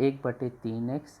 1/3x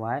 y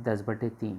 10/3،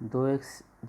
2x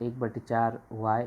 1/4y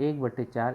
1/4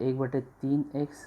1/3x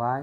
y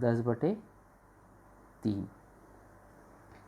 10/3۔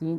3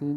3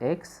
x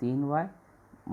3y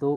2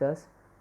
10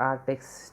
8x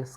x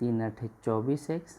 3 8 24x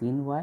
3y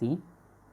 3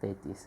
33۔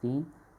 3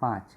5،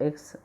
x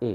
1۔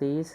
23،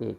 1۔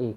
1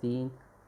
3،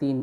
3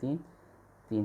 3، 3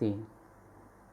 3،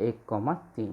1,3۔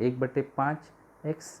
1/5x